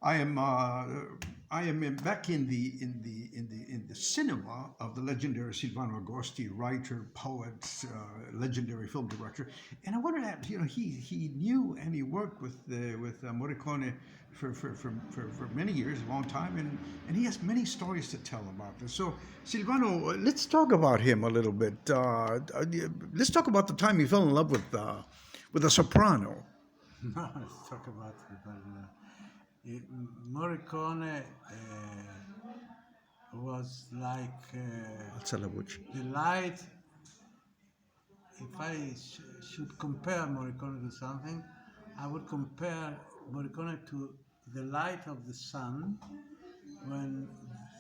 I am back in the cinema of the legendary Silvano Agosti, writer, poet, legendary film director, and I wanted to, he knew and he worked with Morricone for many years, a long time, and he has many stories to tell about this. So Silvano, let's talk about him a little bit. Let's talk about the time he fell in love with a soprano. No, let's talk about it. But, Morricone was like Alza la voce. the light. If I should compare Morricone to something, I would compare Morricone to the light of the sun when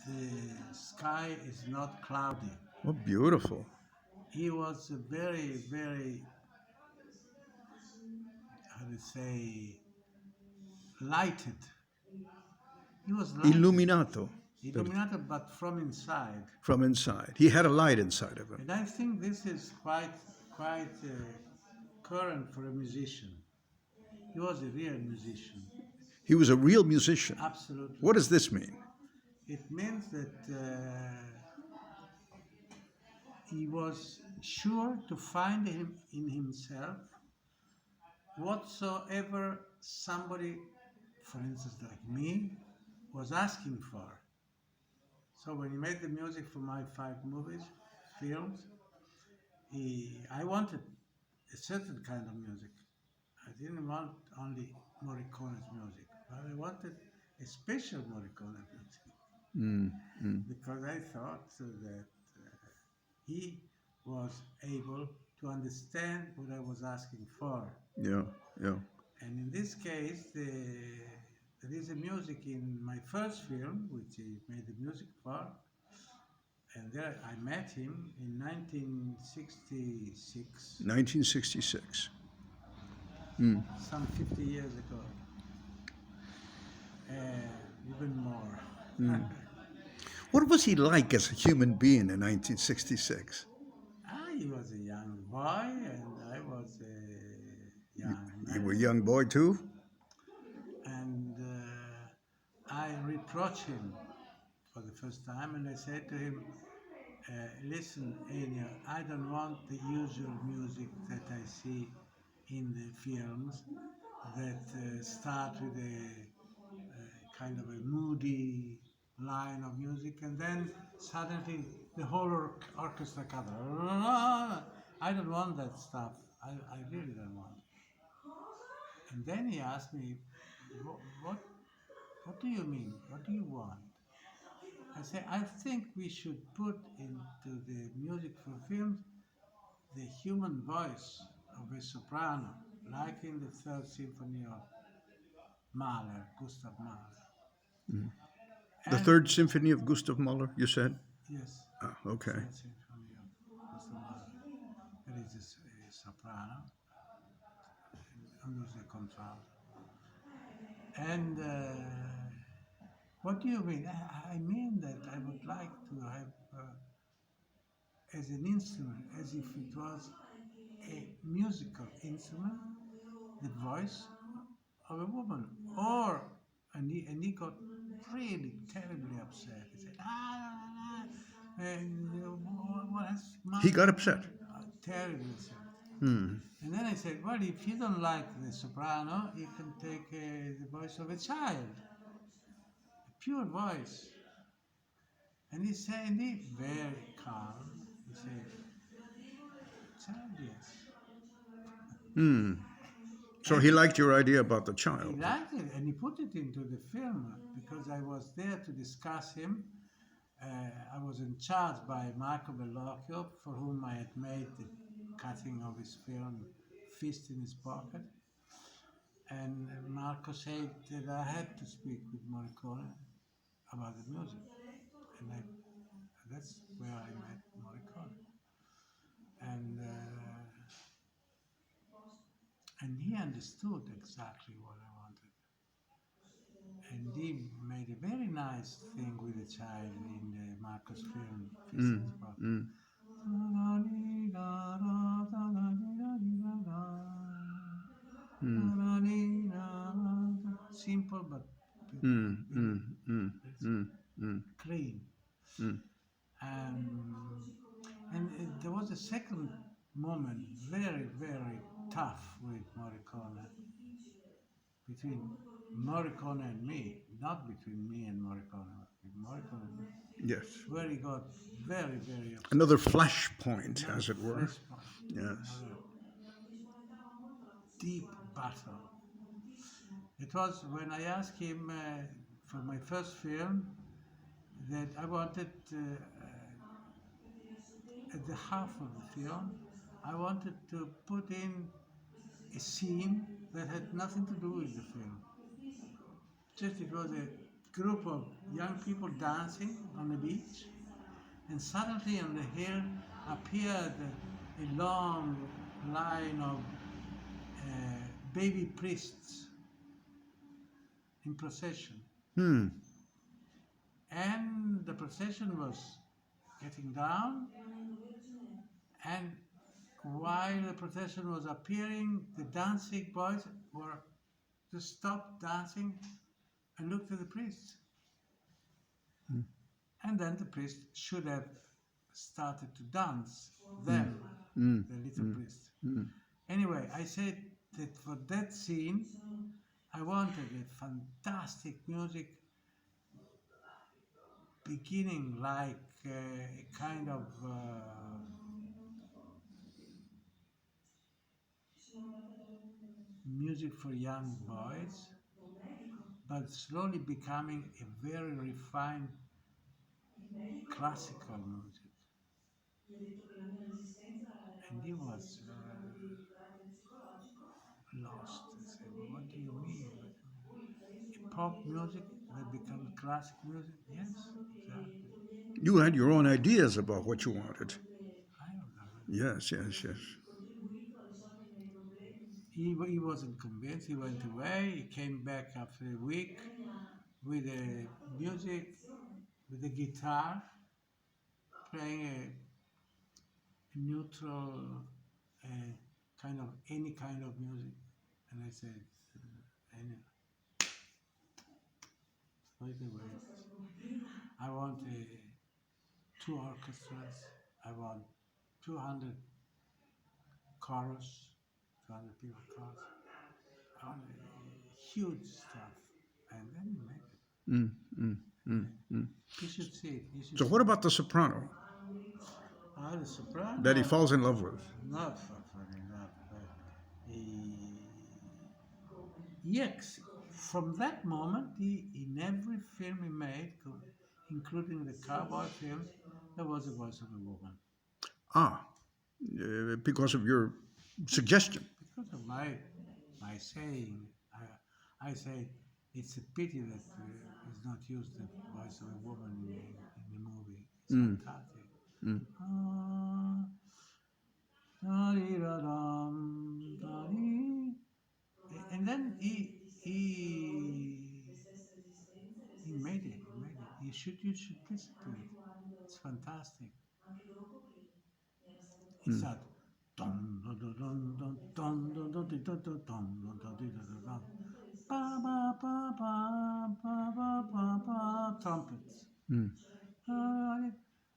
the sky is not cloudy. Oh, beautiful. He was a very, very, how to say, lighted. He was lighted, Illuminato illuminated, but from inside. from inside. He had a light inside of him. And I think this is quite current for a musician. He was a real musician, He was a real musician. absolutely. What does this mean? It means that he was sure to find him in himself whatsoever somebody, for instance, like me, was asking for. So when he made the music for my 5 films, I wanted a certain kind of music. I didn't want only Morricone's music, but I wanted a special Morricone music because I thought that he was able to understand what I was asking for. Yeah, yeah. And in this case, there is a music in my first film, which he made the music for, and there I met him in 1966, 1966. some 50 years ago, even more. What was he like as a human being in 1966? He was a young boy, and I was a young You man. were a young boy too? And I reproached him for the first time, and I said to him, listen, Ennio, I don't want the usual music that I see in the films that start with a kind of a moody line of music and then suddenly the whole orchestra comes. I don't want that stuff. I really don't want. And then he asked me, what, what do you mean? What do you want? I say, I think we should put into the music for films the human voice of a soprano, like in the Third Symphony of Mahler, Gustav Mahler. The And Third Symphony of Gustav Mahler, you said? yes, Ah, okay. Third Symphony of Gustav Mahler. There is a soprano under the contralto. And what do you mean? I mean that I would like to have as an instrument, as if it was a musical instrument, the voice of a woman. And he got really terribly upset. He said, and what has He got upset. terribly upset. And then I said, well, if you don't like the soprano, you can take the voice of a child, a pure voice. And he said, very calm, he said, child, yes. So he liked your idea about the He child. liked it, and he put it into the film because I was there to discuss him. I was in charge by Marco Bellocchio, for whom I had made the cutting of his film Fist in His Pocket. And Marco said that I had to speak with Morricone about the music. And that's where I met Morricone. And he understood exactly what I wanted. And he made a very nice thing with the child in Marco's film, Fist in His Pocket. Simple but Mm, mm, mm, It's mm, mm, clean. mm. And there was a second moment, very, very tough with Morricone, between Morricone and me, not between me and Morricone, with Morricone and me, Yes. where he got very, very upset. Another flashpoint, Another as it were. fresh point, Yes. another deep battle. It was when I asked him for my first film that I wanted, at the half of the film, I wanted to put in a scene that had nothing to do with the film. Just it was a group of young people dancing on the beach, and suddenly on the hill appeared a long line of baby priests in procession. Hmm. And the procession was getting down, and while the procession was appearing, the dancing boys were to stop dancing and look to the priests. And then the priest should have started to dance, them, Mm, the little priest. mm. Anyway, I said that for that scene, I wanted a fantastic music beginning like a kind of music for young boys, but slowly becoming a very refined classical music. And he was lost. I said, what do you mean? Pop music that becomes classic music? Yes, exactly. You had your own ideas about what you wanted. I don't know. Yes, yes, yes. He wasn't convinced. He went away. He came back after a week with a music, with a guitar, playing a neutral kind of any kind of music. And I said, Ennio, wait a minute. I want two orchestras. I want 200 chorus, 200 people chorus. I want huge stuff. And then he made it. Mm, mm, mm, mm. You should see it. You should So, see what it. about the soprano The soprano. that he falls in love with? Not falling in love, but yes, from that moment, in every film he made, including the cowboy films, there was a voice of a woman. Ah, because of your suggestion. Because of my saying, I say it's a pity that is not used the voice of a woman in the movie. It's fantastic. Ah, da-dee-da-dum, da-dee. And then he made it. He made it. You should listen to it. It's fantastic. It's that dun dun dun dun dun dun dun dun dun dun dun dun dun dun ba ba ba ba ba ba ba ba trumpets.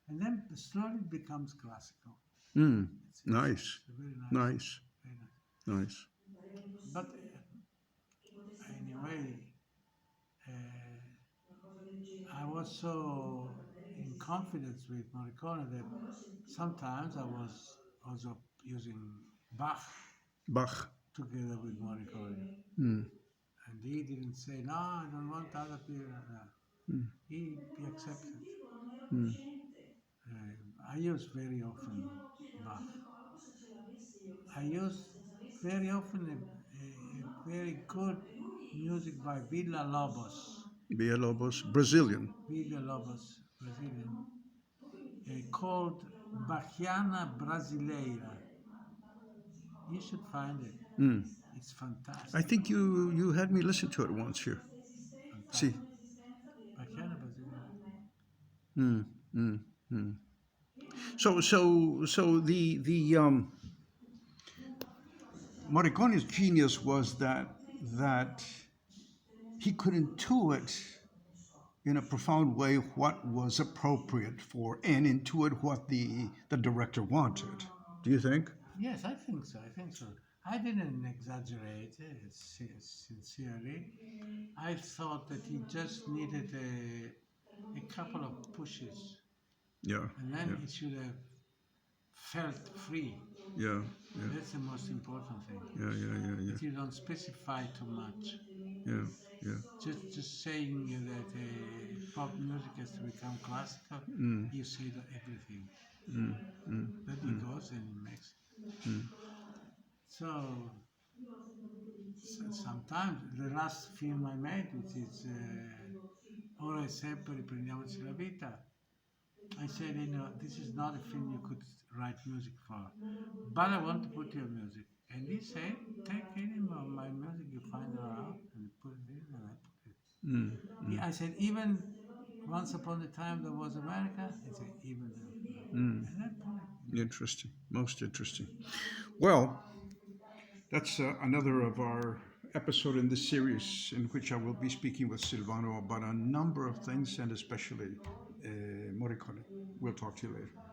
And then slowly it becomes classical. Nice, It's very nice. nice, Very nice. nice. But anyway, I was so in confidence with Morricone that sometimes I was also using Bach Bach. together with Morricone. Mm. And he didn't say, no, I don't want other people. He accepted. I use very often Bach. I use very often a very good music by Villalobos, Brazilian. Villa-Lobos, Brazilian, called Bachiana Brasileira. You should find it. It's fantastic. I think you had me listen to it once here. See. Bachiana Brasileira. So the Morricone's genius was that he could intuit in a profound way what was appropriate for and intuit what the director wanted. Do you think? Yes, I think so. I think so. I didn't exaggerate it sincerely. I thought that he just needed a couple of pushes, Yeah, and yeah, then he should have felt free. yeah, yeah, That's the most important thing. yeah, yeah, yeah, yeah, That you don't specify too much. yeah, yeah. Just saying that pop music has to become classical, Mm, you say that everything. mm, mm, Then he mm, goes and he makes it. mm, So, sometimes the last film I made, which is Ora e sempre riprendiamoci la vita, I said, this is not a film you could write music for, but I want to put your music. And he said, take any of my music you find around and put it in, and I put it. mm, mm, I said, even once upon a time there was America. He said, even mm. and I put it. Interesting, most interesting. Well, that's another of our episode in this series in which I will be speaking with Silvano about a number of things and especially Morricone. We'll talk to you later.